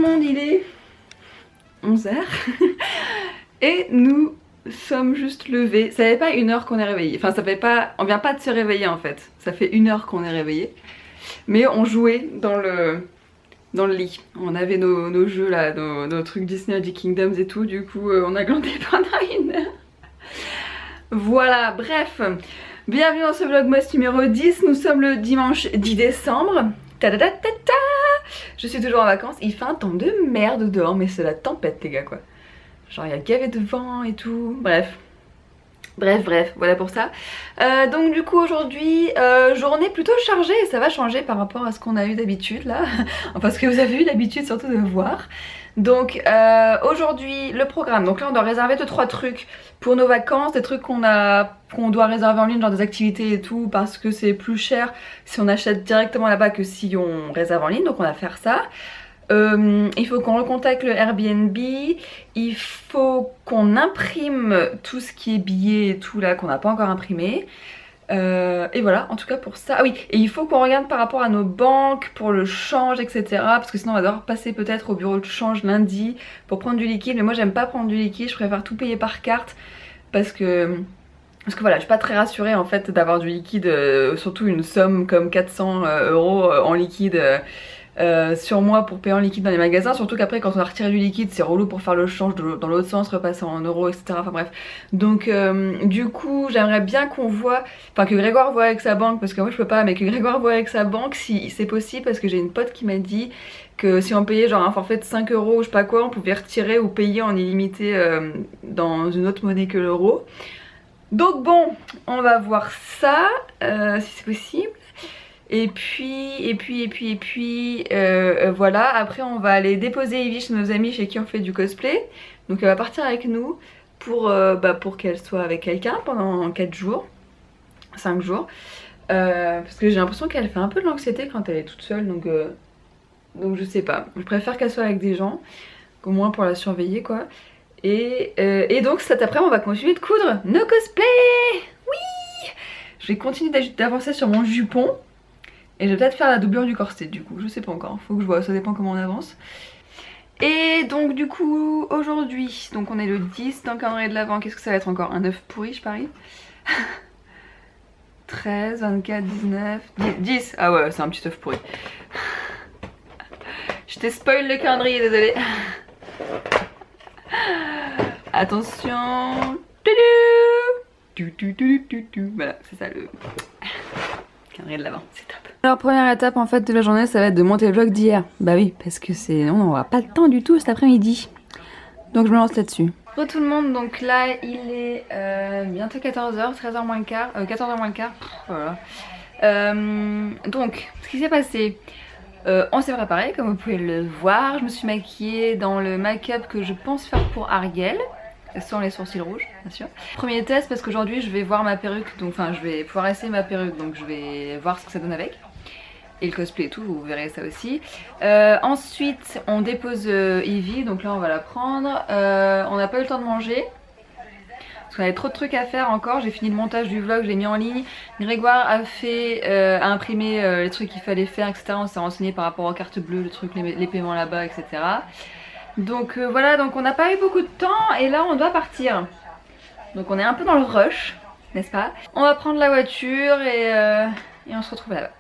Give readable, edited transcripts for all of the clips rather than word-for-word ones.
monde, il est 11h et nous sommes juste levés. Ça fait pas 1 heure qu'on est réveillé. Enfin, ça fait pas. On vient pas de se réveiller en fait. Ça fait 1 heure qu'on est réveillé. Mais on jouait dans le lit. On avait nos jeux là, nos trucs Disney, Magic Kingdoms et tout. Du coup, on a glandé pendant 1 heure. Voilà, bref. Bienvenue dans ce vlogmas numéro 10. Nous sommes le dimanche 10 décembre. Ta-da-da-ta-ta. Je suis toujours en vacances. Il fait un temps de merde dehors, mais c'est la tempête, les gars, quoi. Genre, il y a gavé de vent et tout. Bref, voilà pour ça. Donc du coup aujourd'hui, journée plutôt chargée, et ça va changer par rapport à ce qu'on a eu d'habitude là. Enfin ce que vous avez eu d'habitude surtout de voir. Donc aujourd'hui le programme, donc là on doit réserver 2-3 trucs pour nos vacances, des trucs qu'on doit réserver en ligne, genre des activités et tout, parce que c'est plus cher si on achète directement là-bas que si on réserve en ligne, donc on va faire ça. Il faut qu'on recontacte le Airbnb, il faut qu'on imprime tout ce qui est billets et tout là qu'on n'a pas encore imprimé. Et voilà, en tout cas pour ça. Ah oui, et il faut qu'on regarde par rapport à nos banques pour le change, etc. Parce que sinon on va devoir passer peut-être au bureau de change lundi pour prendre du liquide. Mais moi j'aime pas prendre du liquide, je préfère tout payer par carte parce que voilà, je suis pas très rassurée en fait d'avoir du liquide, surtout une somme comme 400 € en liquide. Sur moi pour payer en liquide dans les magasins, surtout qu'après quand on a retiré du liquide c'est relou pour faire le change dans l'autre sens, repasser en euros, etc. Enfin bref, donc du coup j'aimerais bien qu'on voit, enfin que Grégoire voit avec sa banque, parce que moi je peux pas, mais que Grégoire voit avec sa banque si c'est possible, parce que j'ai une pote qui m'a dit que si on payait genre un forfait de 5 € ou je sais pas quoi, on pouvait retirer ou payer en illimité dans une autre monnaie que l'euro. Donc bon, on va voir ça si c'est possible. Et puis voilà, après on va aller déposer Evie chez nos amis chez qui on fait du cosplay. Donc elle va partir avec nous pour qu'elle soit avec quelqu'un pendant 4 jours, 5 jours. Parce que j'ai l'impression qu'elle fait un peu de l'anxiété quand elle est toute seule, donc je sais pas. Je préfère qu'elle soit avec des gens, au moins pour la surveiller quoi. Et donc cet après on va continuer de coudre nos cosplays. Oui, je vais continuer d'avancer sur mon jupon. Et je vais peut-être faire la doublure du corset du coup, je sais pas encore, faut que je vois, ça dépend comment on avance. Et donc du coup aujourd'hui, donc on est le 10 dans le calendrier de l'Avent, qu'est-ce que ça va être encore? Un œuf pourri je parie. 13, 24, 19, 10, ah ouais c'est un petit œuf pourri. Je t'ai spoil le calendrier, désolé. Attention. Voilà, c'est ça le calendrier de l'Avent, c'est top. Alors première étape en fait de la journée ça va être de monter le vlog d'hier. Bah oui parce que on n'aura pas le temps du tout cet après-midi. Donc je me lance là-dessus. Bonjour tout le monde, donc là il est bientôt 14h, 13h moins le quart, 14h moins le quart, voilà. Donc ce qui s'est passé, on s'est préparé comme vous pouvez le voir. Je me suis maquillée dans le make-up que je pense faire pour Ariel, sans les sourcils rouges bien sûr. Premier test parce qu'aujourd'hui je vais voir ma perruque, donc enfin je vais pouvoir essayer ma perruque, donc je vais voir ce que ça donne avec. Et le cosplay et tout, vous verrez ça aussi. Ensuite on dépose Evie, donc là on va la prendre. On n'a pas eu le temps de manger parce qu'on avait trop de trucs à faire encore. J'ai fini le montage du vlog, je l'ai mis en ligne. Grégoire a imprimé les trucs qu'il fallait faire, etc. On s'est renseigné par rapport aux cartes bleues, le truc, les paiements là-bas, etc. Donc voilà, donc on n'a pas eu beaucoup de temps et là on doit partir. Donc on est un peu dans le rush, n'est-ce pas? On va prendre la voiture et on se retrouve là-bas.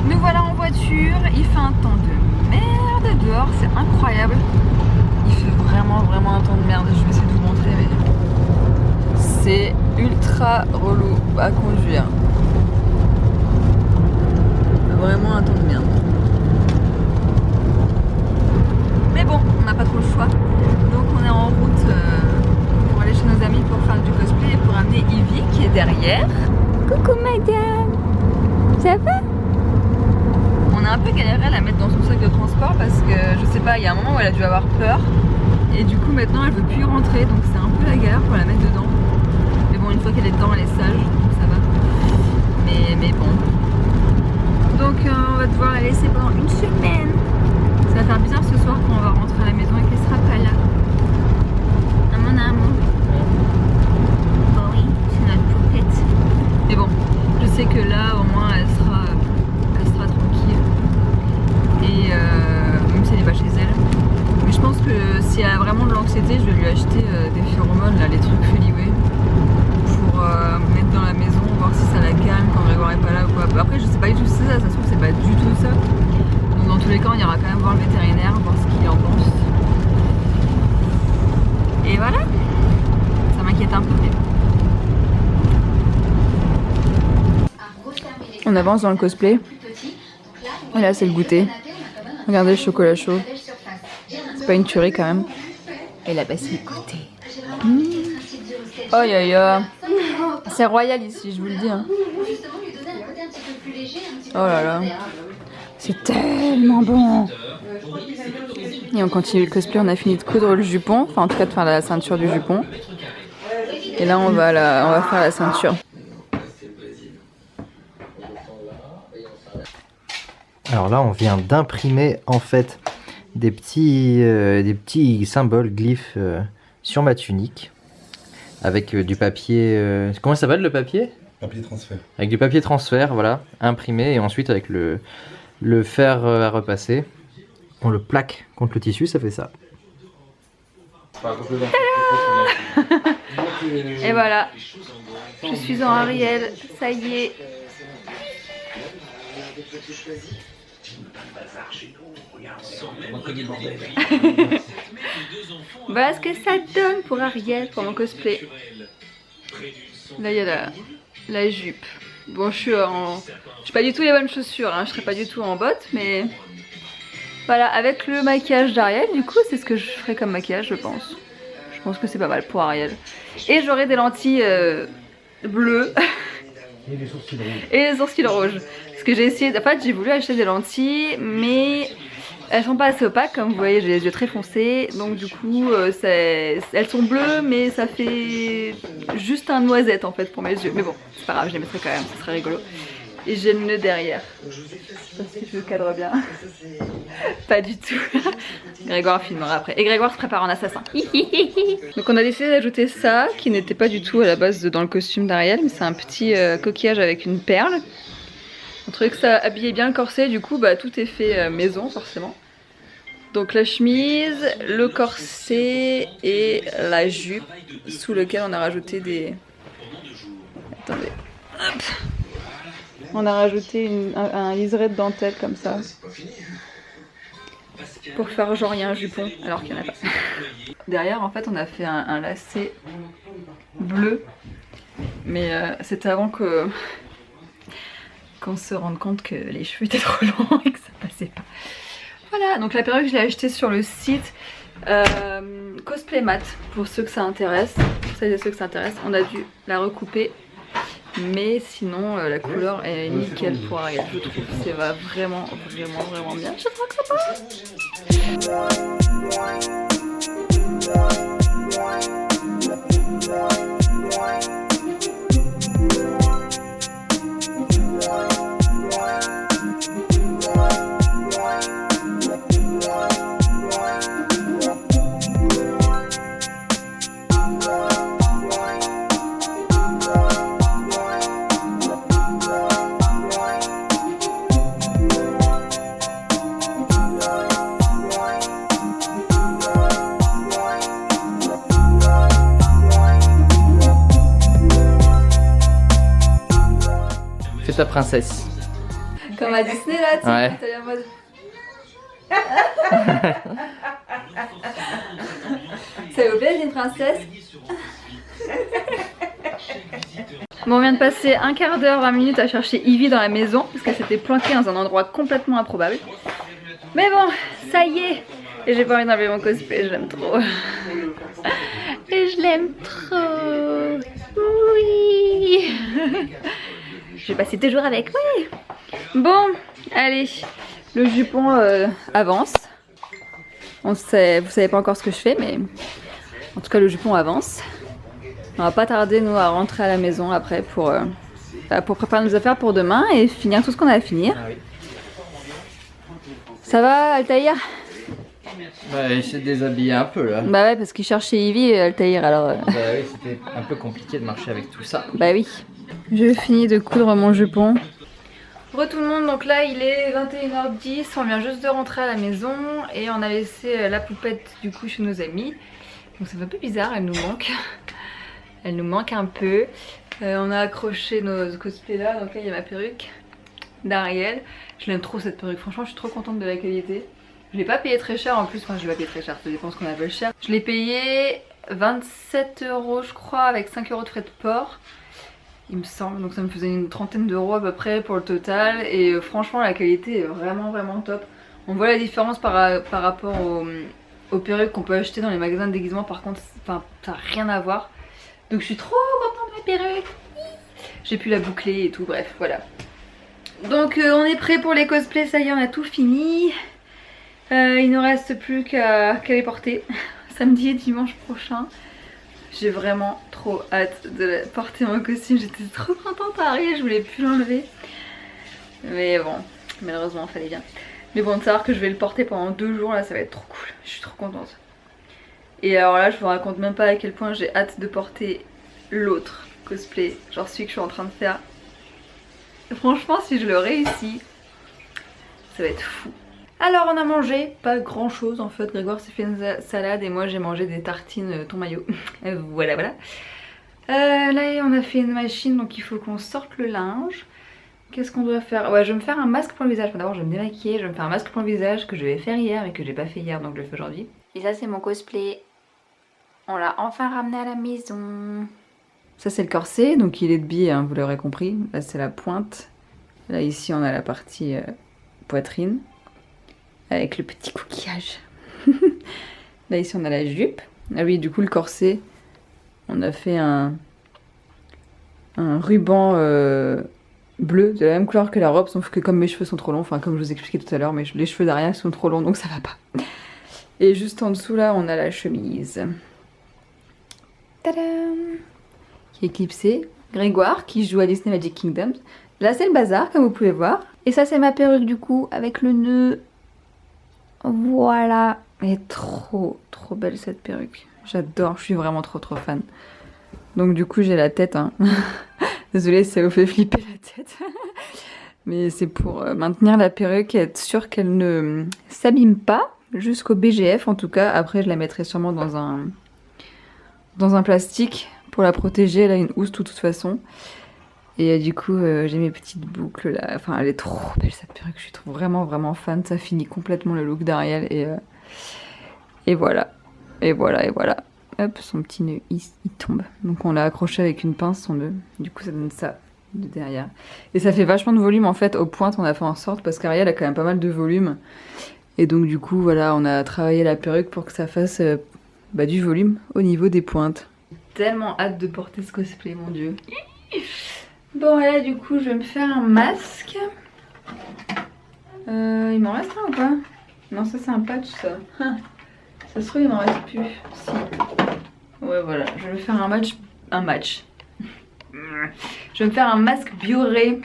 Nous voilà en voiture, il fait un temps de merde dehors, c'est incroyable. Il fait vraiment un temps de merde, je vais essayer de vous montrer mais c'est ultra relou à conduire. Vraiment un temps de merde. Mais bon, on n'a pas trop le choix. Donc on est en route pour aller chez nos amis pour faire du cosplay et pour amener Evie qui est derrière. Coucou madame, ça va? On a un peu galéré à la mettre dans son sac de transport parce que je sais pas, il y a un moment où elle a dû avoir peur. Et du coup maintenant elle veut plus rentrer, donc c'est un peu la galère pour la mettre dedans. Mais bon, une fois qu'elle est dedans elle est sage, donc ça va. Mais bon. Donc on va devoir la laisser pendant 1 semaine. Ça va faire bizarre ce soir quand on va rentrer à la maison et qu'elle sera pas là. À mon amour. Bah oui, c'est notre poupette. Mais bon, je sais que là au moins elle sera tranquille. Et même si elle n'est pas chez elle. que s'il y a vraiment de l'anxiété, je vais lui acheter des phéromones, là, les trucs Feliway, pour mettre dans la maison, voir si ça la calme quand Grégoire est pas là ou quoi. Après, je sais pas du tout si ça se trouve, c'est pas du tout ça. Donc, dans tous les cas, on ira quand même voir le vétérinaire, voir ce qu'il en pense. Et voilà, ça m'inquiète un peu. On avance dans le cosplay. Et là, c'est le goûter. Regardez le chocolat chaud. C'est pas une tuerie quand même. Et là-bas, c'est le goûter. Oh ya ya. C'est royal ici, je vous le dis. Hein. Oh là là. C'est tellement bon. Et on continue le cosplay, on a fini de coudre le jupon. Enfin, en tout cas, de faire la ceinture du jupon. Et là, on va faire la ceinture. Alors là, on vient d'imprimer en fait des petits symboles, glyphes sur ma tunique avec du papier. Comment ça s'appelle le papier? Papier transfert. Avec du papier transfert, voilà, imprimé et ensuite avec le fer à repasser, on le plaque contre le tissu, ça fait ça. Et voilà, je suis en Ariel, ça y est. Voilà ce que ça donne pour Ariel, pour mon cosplay. Là il y a la jupe. Bon, je suis pas du tout les bonnes chaussures, hein. Je serai pas du tout en bottes, mais voilà, avec le maquillage d'Ariel, du coup c'est ce que je ferai comme maquillage, je pense. Je pense que c'est pas mal pour Ariel. Et j'aurai des lentilles bleues. Et les sourcils rouges. Et les sourcils rouges. Parce que j'ai essayé, en fait j'ai voulu acheter des lentilles, mais elles sont pas assez opaques, comme vous voyez j'ai les yeux très foncés, donc du coup elles sont bleues mais ça fait juste un noisette en fait pour mes yeux. Mais bon, c'est pas grave, je les mettrai quand même, ça serait rigolo. Et j'ai le nœud derrière. Je sais pas si je cadre bien. Pas du tout. Grégoire filmera après. Et Grégoire se prépare en assassin. Donc on a décidé d'ajouter ça, qui n'était pas du tout à la base dans le costume d'Ariel, mais c'est un petit coquillage avec une perle. On trouvait que ça habillait bien le corset, du coup bah, tout est fait maison forcément. Donc la chemise, le corset et la jupe, sous lequel on a rajouté des... Attendez. Hop. On a rajouté un liseré de dentelle comme ça. Pour faire genre il y a un jupon alors qu'il n'y en a pas. Derrière en fait on a fait un lacet bleu. Mais c'était avant qu'on se rende compte que les cheveux étaient trop longs et que ça passait pas. Voilà, donc la perruque je l'ai achetée sur le site Cosplay Mat pour ceux que ça intéresse. Pour celles et ceux que ça intéresse, on a dû la recouper. Mais sinon la couleur est nickel pour Ariel, je trouve. C'est vraiment bien. Je suis trop contente. Fais ta princesse. Comme à Disney là, tu ouais. sais, en mode... Ça vous plaît, j'ai une princesse? Bon, on vient de passer un quart d'heure, 20 minutes à chercher Ivy dans la maison parce qu'elle s'était planquée dans un endroit complètement improbable. Mais bon, ça y est. Et j'ai pas envie d'enlever mon cosplay, je l'aime trop. Et je l'aime trop. Oui. Je vais passer 2 jours avec, oui. Bon, allez, le jupon avance. Vous savez pas encore ce que je fais, mais en tout cas le jupon avance. On va pas tarder nous à rentrer à la maison après pour préparer nos affaires pour demain et finir tout ce qu'on a à finir. Ah oui. Ça va Altaïr? Bah il s'est déshabillé un peu là. Bah ouais, parce qu'il cherchait Ivy et Altaïr alors... Bah oui, c'était un peu compliqué de marcher avec tout ça. Bah oui. J'ai fini de coudre mon jupon. Re tout le monde, donc là il est 21h10, on vient juste de rentrer à la maison et on a laissé la poupette du coup chez nos amis. Donc ça fait un peu bizarre, elle nous manque. Elle nous manque un peu. On a accroché nos cosplays là, donc là il y a ma perruque d'Ariel. Je l'aime trop cette perruque, franchement je suis trop contente de la qualité. Je l'ai pas payé très cher en plus, enfin je l'ai pas payé très cher, ça dépend ce qu'on appelle cher. Je l'ai payé 27 € je crois avec 5 € de frais de port. Il me semble, donc ça me faisait une trentaine d'euros à peu près pour le total. Et franchement la qualité est vraiment top. On voit la différence par rapport aux perruques qu'on peut acheter dans les magasins de déguisement. Par contre ça n'a rien à voir. Donc je suis trop contente de ma perruque. J'ai pu la boucler et tout, bref voilà. Donc on est prêt pour les cosplays, ça y est on a tout fini. Il ne reste plus qu'à les porter samedi et dimanche prochain. J'ai vraiment trop hâte de porter mon costume, j'étais trop contente à Ariel, je voulais plus l'enlever. Mais bon, malheureusement il fallait bien. Mais bon, de savoir que je vais le porter pendant 2 jours là, ça va être trop cool, je suis trop contente. Et alors là, je vous raconte même pas à quel point j'ai hâte de porter l'autre cosplay, genre celui que je suis en train de faire. Franchement, si je le réussis, ça va être fou. Alors on a mangé pas grand chose en fait, Grégoire s'est fait une salade et moi j'ai mangé des tartines thon mayo. Voilà. Là on a fait une machine donc il faut qu'on sorte le linge. Qu'est-ce qu'on doit faire? Ouais, je vais me faire un masque pour le visage. D'abord je vais me démaquiller, je vais me faire un masque pour le visage que je vais faire hier mais que j'ai pas fait hier donc je le fais aujourd'hui. Et ça c'est mon cosplay. On l'a enfin ramené à la maison. Ça c'est le corset, donc il est de biais hein, vous l'aurez compris. Là c'est la pointe. Là ici on a la partie poitrine. Avec le petit coquillage. Là ici on a la jupe. Ah oui du coup le corset, on a fait un ruban bleu de la même couleur que la robe, sauf que comme mes cheveux sont trop longs, enfin comme je vous expliquais tout à l'heure, mais les cheveux d'Ariel sont trop longs donc ça va pas. Et juste en dessous là on a la chemise. Tadam! Qui est clipsée. Grégoire qui joue à Disney Magic Kingdoms. Là c'est le bazar comme vous pouvez voir. Et ça c'est ma perruque du coup avec le nœud. Voilà, elle est trop belle cette perruque. J'adore, je suis vraiment trop fan. Donc du coup j'ai la tête, hein. Désolée ça vous fait flipper la tête. Mais c'est pour maintenir la perruque et être sûre qu'elle ne s'abîme pas jusqu'au BGF en tout cas. Après je la mettrai sûrement dans un plastique pour la protéger. Elle a une housse de toute façon. Et du coup j'ai mes petites boucles là, enfin elle est trop belle cette perruque, je suis vraiment fan, ça finit complètement le look d'Ariel et voilà, hop son petit nœud il tombe, donc on l'a accroché avec une pince son nœud, du coup ça donne ça de derrière, et ça fait vachement de volume en fait, aux pointes on a fait en sorte, parce qu'Ariel a quand même pas mal de volume, et donc du coup voilà on a travaillé la perruque pour que ça fasse du volume au niveau des pointes. Tellement hâte de porter ce cosplay mon dieu. Bon et là du coup je vais me faire un masque. Il m'en reste un ou pas? Non ça c'est un patch ça. Ça se trouve il m'en reste plus. Si. Ouais voilà, je vais me faire un match. Je vais me faire un masque Bioré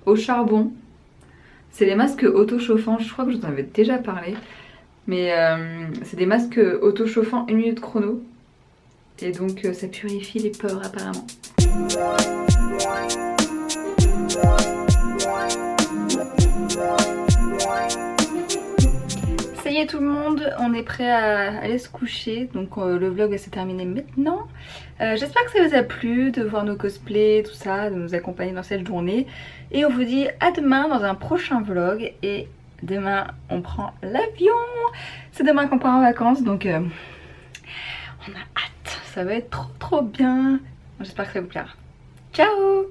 au charbon. C'est les masques auto-chauffants, je crois que je vous en avais déjà parlé. Mais c'est des masques auto-chauffants 1 minute chrono. Et donc ça purifie les pores apparemment. Ça y est tout le monde, on est prêt à aller se coucher, donc le vlog va se terminer maintenant. J'espère que ça vous a plu de voir nos cosplays, tout ça, de nous accompagner dans cette journée. Et on vous dit à demain dans un prochain vlog. Et demain on prend l'avion. C'est demain qu'on part en vacances, donc on a hâte. Ça va être trop bien. J'espère que ça vous plaira. Ciao!